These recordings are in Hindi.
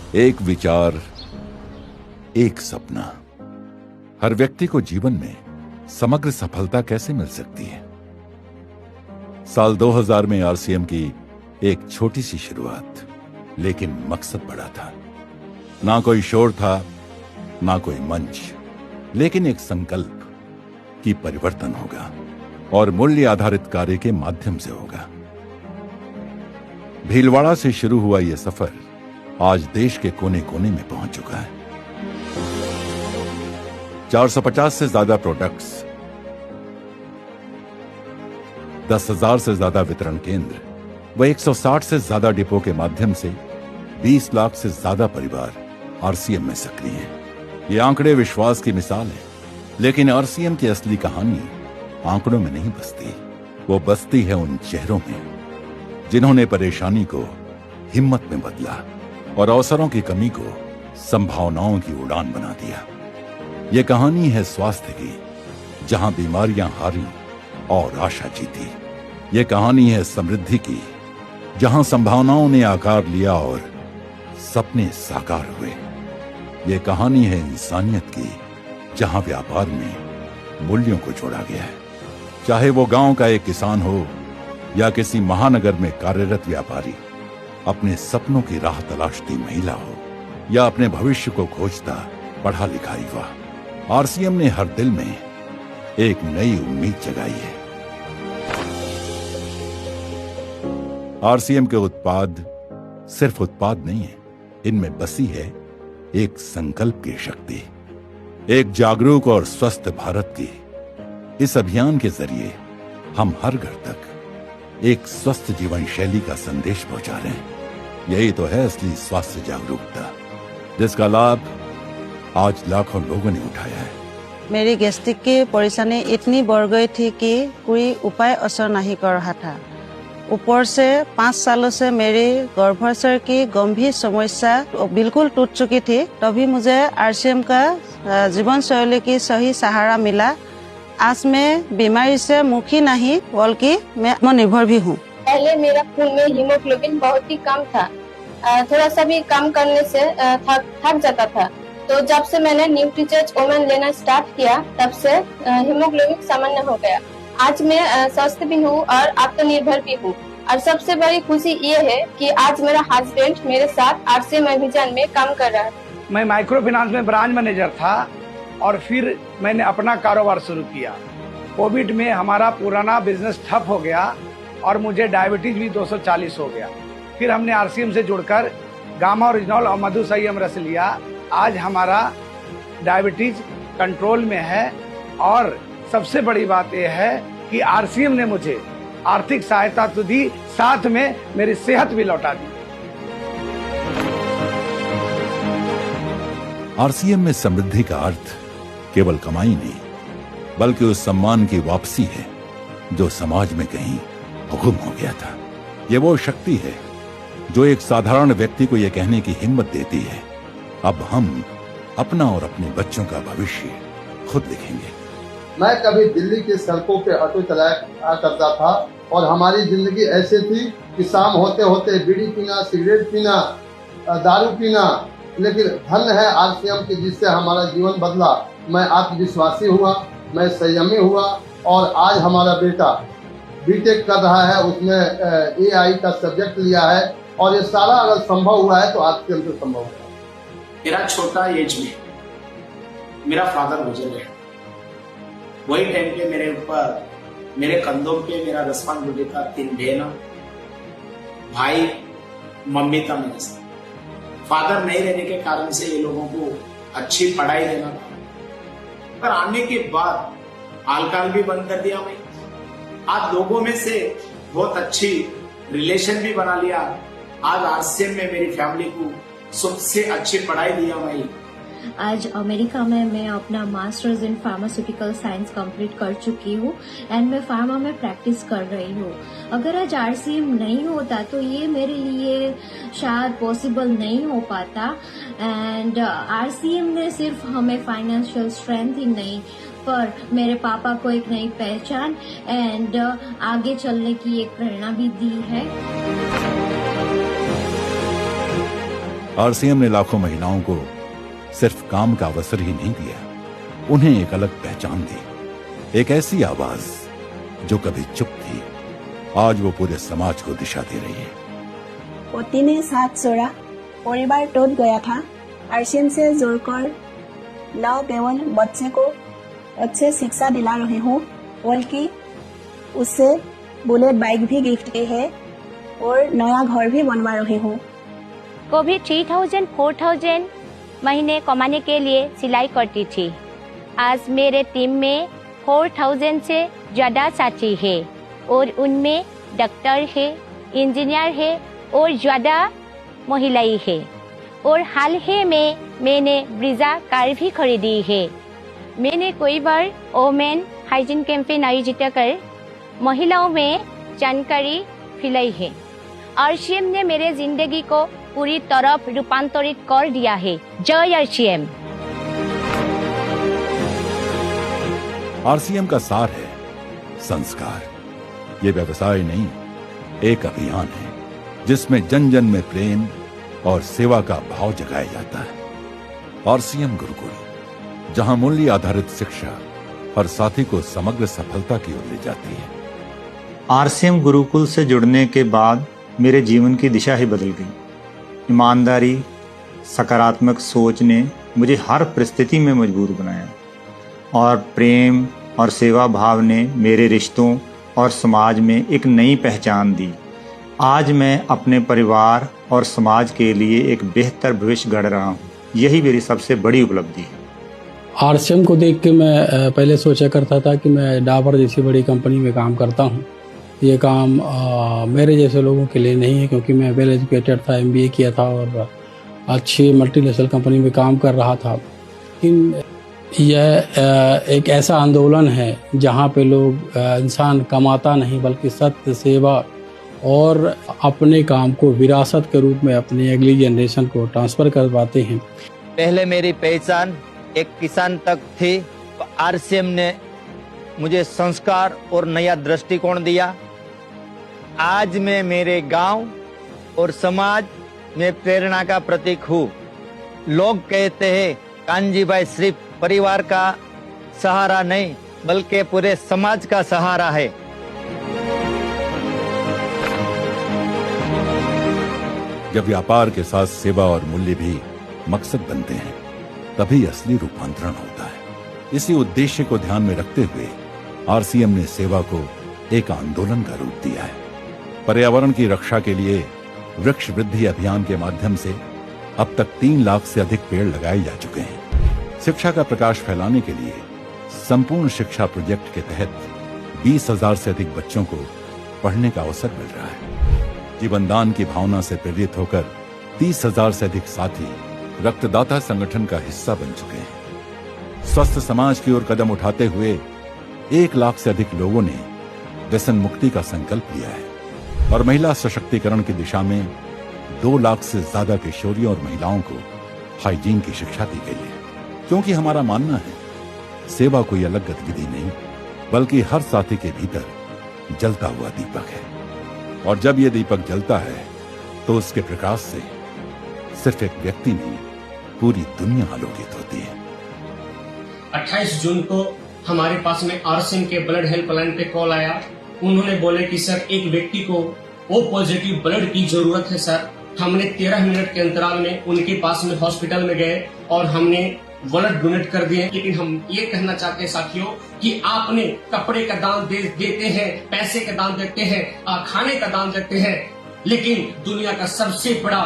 एक विचार, एक सपना। हर व्यक्ति को जीवन में समग्र सफलता कैसे मिल सकती है? साल 2000 में आरसीएम की एक छोटी सी शुरुआत, लेकिन मकसद बड़ा था। ना कोई शोर था, ना कोई मंच, लेकिन एक संकल्प कि परिवर्तन होगा और मूल्य आधारित कार्य के माध्यम से होगा। भीलवाड़ा से शुरू हुआ यह सफर आज देश के कोने कोने में पहुंच चुका है। 450 से ज्यादा प्रोडक्ट्स, 10,000 से ज्यादा वितरण केंद्र व 160 से ज्यादा डिपो के माध्यम से 20 लाख से ज्यादा परिवार आरसीएम में सक्रिय हैं। ये आंकड़े विश्वास की मिसाल है, लेकिन आरसीएम की असली कहानी आंकड़ों में नहीं बसती। वो बसती है उन चेहरों में जिन्होंने परेशानी को हिम्मत में बदला और अवसरों की कमी को संभावनाओं की उड़ान बना दिया। ये कहानी है स्वास्थ्य की, जहां बीमारियां हारी और आशा जीती। ये कहानी है समृद्धि की, जहां संभावनाओं ने आकार लिया और सपने साकार हुए। ये कहानी है इंसानियत की, जहां व्यापार में मूल्यों को जोड़ा गया है। चाहे वो गांव का एक किसान हो या किसी महानगर में कार्यरत व्यापारी, अपने सपनों की राह तलाशती महिला हो या अपने भविष्य को खोजता पढ़ा लिखा युवा, आरसीएम ने हर दिल में एक नई उम्मीद जगाई है। आरसीएम के उत्पाद सिर्फ उत्पाद नहीं है, इनमें बसी है एक संकल्प की शक्ति, एक जागरूक और स्वस्थ भारत की। इस अभियान के जरिए हम हर घर तक एक स्वस्थ जीवन शैली का संदेश पहुंचा रहे हैं। यही तो है असली स्वास्थ्य जागरूकता, जिसका लाभ आज लाखों लोगों ने उठाया है। मेरी गैस्ट्रिक की परेशानी इतनी बढ़ गई थी कि कोई उपाय असर नहीं कर रहा था। ऊपर से 5 सालों से मेरी गर्भाशय की गंभीर समस्या बिल्कुल टूट चुकी थी। तभी मुझे आरसीएम का जीवन शैली की सही सहारा मिला। आज मैं बीमारी से मुखी नहीं, बल्कि मैं आत्मनिर्भर भी हूँ। पहले मेरा खून में हीमोग्लोबिन बहुत ही कम था। थोड़ा सा भी कम करने से थक जाता था। तो जब से मैंने न्यूट्रीचर्ज ओमेन लेना स्टार्ट किया, तब से हीमोग्लोबिन सामान्य हो गया। आज मैं स्वस्थ भी हूँ और आत्मनिर्भर भी हूँ। और सबसे बड़ी खुशी ये है कि आज मेरा हस्बैंड मेरे साथ आरसीएम अभियान में काम कर रहा है। मैं माइक्रो फाइनेंस में ब्रांच मैनेजर था और फिर मैंने अपना कारोबार शुरू किया। कोविड में हमारा पुराना बिजनेस ठप हो गया और मुझे डायबिटीज भी 240 हो गया। फिर हमने आरसीएम से जुड़कर गामा ओरिजिनल और मधु संयम रस लिया। आज हमारा डायबिटीज कंट्रोल में है और सबसे बड़ी बात यह है कि आरसीएम ने मुझे आर्थिक सहायता तो दी, साथ में मेरी सेहत भी लौटा दी। आरसीएम में समृद्धि का अर्थ केवल कमाई नहीं, बल्कि उस सम्मान की वापसी है जो समाज में कहीं गुम हो गया था। ये वो शक्ति है जो एक साधारण व्यक्ति को यह कहने की हिम्मत देती है, अब हम अपना और अपने बच्चों का भविष्य खुद लिखेंगे। मैं कभी दिल्ली की सड़कों पे ऑटो चलाया करता था और हमारी जिंदगी ऐसे थी कि शाम होते होते बीड़ी पीना, सिगरेट पीना, दारू पीना, लेकिन धन है आरसीएम की जिससे हमारा जीवन बदला। मैं आत्मविश्वासी हुआ, मैं संयमी हुआ और आज हमारा बेटा बीटेक कर रहा है, उसने एआई का सब्जेक्ट लिया है और ये सारा अगर संभव हुआ है तो आरसीएम से संभव है। मेरा छोटा एज में मेरा फादर गुजर गया। वही टाइम पे मेरे ऊपर, मेरे कंधों पे मेरा रिस्पांसिबिलिटी था 3 बहन, भाई, मम्मी था मेरे साथ। फादर नहीं रहने के कारण से ये लोगों को अच्छी पढ़ाई देना था। पर आने के बाद अल्कोहल भी बंद कर दिया मैं। आज लोगों में से बहुत अच्छी रिलेशन भी बना लिया। आज आरसीएम में मेरी फैमिली को सबसे अच्छी पढ़ाई दिया मैं। आज अमेरिका में मैं अपना masters in pharmaceutical science complete कर चुकी हूँ एंड मैं फार्मा में प्रैक्टिस कर रही हूँ। अगर आज आरसीएम नहीं होता तो ये मेरे लिए शायद पॉसिबल नहीं हो पाता। एंड आरसीएम ने सिर्फ हमें फाइनेंशियल स्ट्रेंथ ही नहीं, पर मेरे पापा को एक नई पहचान एंड आगे चलने की एक प्रेरणा भी दी है। आरसीएम ने लाखों महिलाओं को सिर्फ काम का अवसर ही नहीं दिया, उन्हें एक अलग पहचान दी। एक ऐसी आवाज जो कभी चुप थी, आज वो पूरे समाज को दिशा दे रही है। पति ने साथ छोड़ा, परिवार टूट गया था। आरसीएम से जुड़कर न केवल बच्चे को अच्छे शिक्षा दिला रही हूँ, बल्कि उससे बुलेट बाइक भी गिफ्ट की है और नया घर भी बनवा रही हूँ। को भी 3000 4000 महीने कमाने के लिए सिलाई करती थी। आज मेरे टीम में 4000 से ज्यादा साथी है और उनमें डॉक्टर है, इंजीनियर है और ज्यादा महिलाएं है। और हाल ही में मैंने ब्रीजा कार भी खरीदी है। मैंने कई बार वोमेन हाइजीन कैंपेन आयोजित कर महिलाओं में जानकारी फैलाई है। आरसीएम ने मेरे जिंदगी को पूरी तरह रूपांतरित कर दिया है। जय आरसीएम। आरसीएम का सार है संस्कार। ये व्यवसाय नहीं, एक अभियान है जिसमें जन जन में प्रेम और सेवा का भाव जगाया जाता है। आरसीएम गुरुकुल, जहां मूल्य आधारित शिक्षा हर साथी को समग्र सफलता की ओर ले जाती है। आरसीएम गुरुकुल से जुड़ने के बाद मेरे जीवन की दिशा ही बदल गई। ईमानदारी, सकारात्मक सोच ने मुझे हर परिस्थिति में मजबूत बनाया और प्रेम और सेवा भाव ने मेरे रिश्तों और समाज में एक नई पहचान दी। आज मैं अपने परिवार और समाज के लिए एक बेहतर भविष्य गढ़ रहा हूँ। यही मेरी सबसे बड़ी उपलब्धि है। आरसीएम को देख के मैं पहले सोचा करता था कि मैं डाबर जैसी बड़ी कंपनी में काम करता हूँ। ये काम मेरे जैसे लोगों के लिए नहीं है, क्योंकि मैं वेल एजुकेटेड था, MBA किया था और अच्छी मल्टीनेशनल कंपनी में काम कर रहा था। लेकिन यह एक ऐसा आंदोलन है जहाँ पे लोग इंसान कमाता नहीं बल्कि सत्य, सेवा और अपने काम को विरासत के रूप में अपनी अगली जनरेशन को ट्रांसफ़र करवाते हैं। पहले मेरी पहचान एक किसान तक थी, तो आरसीएम ने मुझे संस्कार और नया दृष्टिकोण दिया। आज मैं मेरे गांव और समाज में प्रेरणा का प्रतीक हूँ। लोग कहते हैं कान्जी भाई सिर्फ परिवार का सहारा नहीं बल्कि पूरे समाज का सहारा है। जब व्यापार के साथ सेवा और मूल्य भी मकसद बनते हैं, तभी असली रूपांतरण होता है। इसी उद्देश्य को ध्यान में रखते हुए आरसीएम ने सेवा को एक आंदोलन का रूप दिया है। पर्यावरण की रक्षा के लिए वृक्ष वृद्धि अभियान के माध्यम से अब तक 3 लाख से अधिक पेड़ लगाए जा चुके हैं। शिक्षा का प्रकाश फैलाने के लिए संपूर्ण शिक्षा प्रोजेक्ट के तहत 20,000 से अधिक बच्चों को पढ़ने का अवसर मिल रहा है। जीवनदान की भावना से प्रेरित होकर 30,000 से अधिक साथी रक्तदाता संगठन का हिस्सा बन चुके हैं। स्वस्थ समाज की ओर कदम उठाते हुए 1 लाख से अधिक लोगों ने व्यसन मुक्ति का संकल्प लिया है और महिला सशक्तिकरण की दिशा में 2 लाख से ज्यादा किशोरियों और महिलाओं को हाइजीन की शिक्षा दी गई है। क्योंकि हमारा मानना है सेवा कोई अलग गतिविधि नहीं बल्कि हर साथी के भीतर जलता हुआ दीपक है, और जब यह दीपक जलता है तो उसके प्रकाश से सिर्फ एक व्यक्ति नहीं पूरी दुनिया आलोकित होती है। 28 जून को हमारे पास में आरसीएम के ब्लड हेल्पलाइन पे कॉल आया। उन्होंने बोले कि सर एक व्यक्ति को O पॉजिटिव ब्लड की जरूरत है सर। हमने 13 मिनट के अंतराल में उनके पास में हॉस्पिटल में गए और हमने ब्लड डोनेट कर दिए। लेकिन हम ये कहना चाहते हैं साथियों कि आपने कपड़े का दान देते हैं, पैसे का दान देते हैं, खाने का दान देते हैं, लेकिन दुनिया का सबसे बड़ा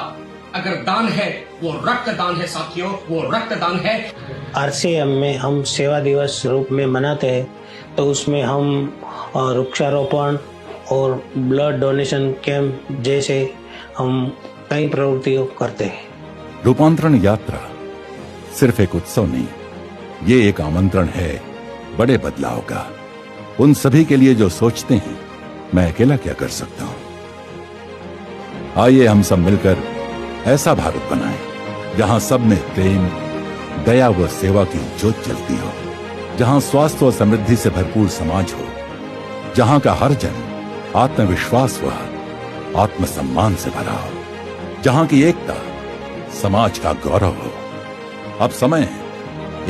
अगर दान है वो रक्तदान है साथियों, वो रक्तदान है। आरसीएम में हम सेवा दिवस रूप में मनाते हैं, तो उसमें हम वृक्षारोपण और ब्लड डोनेशन कैंप जैसे हम कई प्रवृत्तियों करते हैं। रूपांतरण यात्रा सिर्फ एक उत्सव नहीं, ये एक आमंत्रण है बड़े बदलाव का। उन सभी के लिए जो सोचते हैं मैं अकेला क्या कर सकता हूं। आइए हम सब मिलकर ऐसा भारत बनाएं जहां सब में प्रेम, दया व सेवा की ज्योत जलती हो, जहां स्वास्थ्य और समृद्धि से भरपूर समाज हो, जहां का हर जन आत्मविश्वास व आत्मसम्मान से भरा हो, जहां की एकता समाज का गौरव हो। अब समय है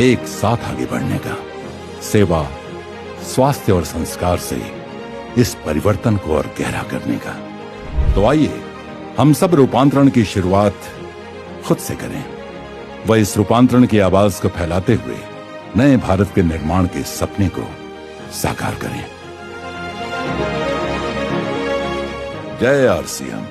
एक साथ आगे बढ़ने का, सेवा, स्वास्थ्य और संस्कार से इस परिवर्तन को और गहरा करने का। तो आइए हम सब रूपांतरण की शुरुआत खुद से करें, व इस रूपांतरण की आवाज को फैलाते हुए नए भारत के निर्माण के सपने को साकार करें। जय आरसीएम।